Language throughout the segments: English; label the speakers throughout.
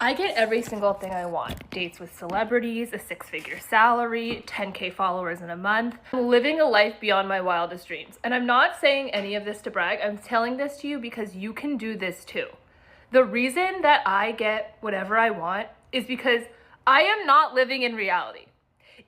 Speaker 1: I get every single thing I want. Dates with celebrities, a 6-figure salary, 10K followers in a month. I'm living a life beyond my wildest dreams. And I'm not saying any of this to brag. I'm telling this to you because you can do this too. The reason that I get whatever I want is because I am not living in reality.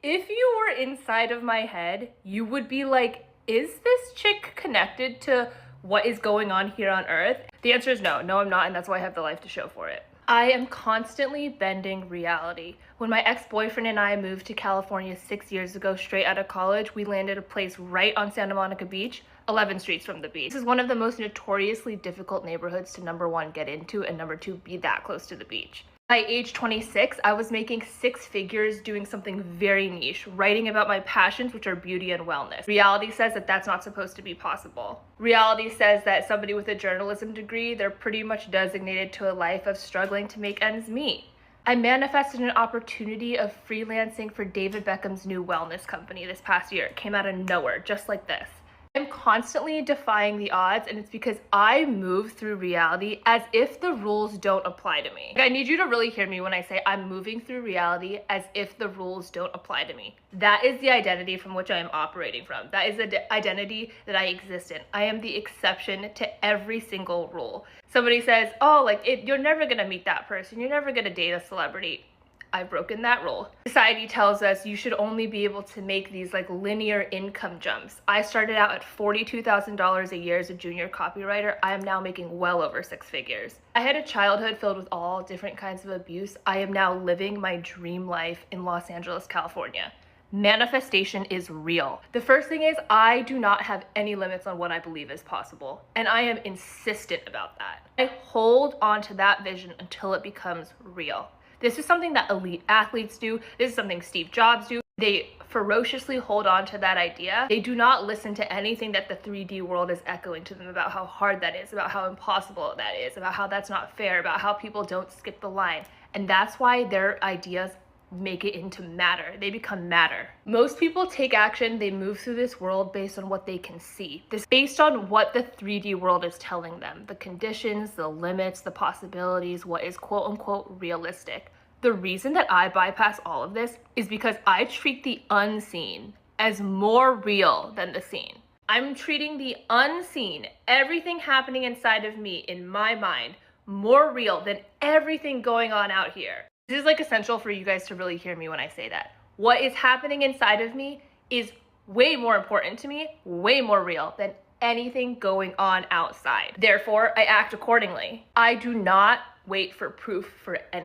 Speaker 1: If you were inside of my head, you would be like, is this chick connected to what is going on here on Earth? The answer is no. No, I'm not, and that's why I have the life to show for it. I am constantly bending reality. When my ex-boyfriend and I moved to California 6 years ago, straight out of college, we landed a place right on Santa Monica Beach, 11 streets from the beach. This is one of the most notoriously difficult neighborhoods to, number one, get into, and number two, be that close to the beach. By age 26, I was making 6 figures doing something very niche, writing about my passions, which are beauty and wellness. Reality says that that's not supposed to be possible. Reality says that somebody with a journalism degree, they're pretty much designated to a life of struggling to make ends meet. I manifested an opportunity of freelancing for David Beckham's new wellness company this past year. It came out of nowhere, just like this. I'm constantly defying the odds, and it's because I move through reality as if the rules don't apply to me. I need you to really hear me when I say I'm moving through reality as if the rules don't apply to me. That is the identity from which I am operating from. That is the identity that I exist in. I am the exception to every single rule. Somebody says, oh, you're never gonna meet that person. You're never gonna date a celebrity. I've broken that rule. Society tells us you should only be able to make these linear income jumps. I started out at $42,000 a year as a junior copywriter. I am now making well over 6 figures. I had a childhood filled with all different kinds of abuse. I am now living my dream life in Los Angeles, California. Manifestation is real. The first thing is I do not have any limits on what I believe is possible, and I am insistent about that. I hold on to that vision until it becomes real. This is something that elite athletes do. This is something Steve Jobs do. They ferociously hold on to that idea. They do not listen to anything that the 3D world is echoing to them about how hard that is, about how impossible that is, about how that's not fair, about how people don't skip the line. And that's why their ideas make it into matter. They become matter. Most people take action, they move through this world based on what they can see. This based on what the 3D world is telling them, the conditions, the limits, the possibilities, what is quote unquote realistic. The reason that I bypass all of this is because I treat the unseen as more real than the seen. I'm treating the unseen, everything happening inside of me, in my mind, more real than everything going on out here. This is essential for you guys to really hear me when I say that. What is happening inside of me is way more important to me, way more real than anything going on outside. Therefore, I act accordingly. I do not wait for proof for anything.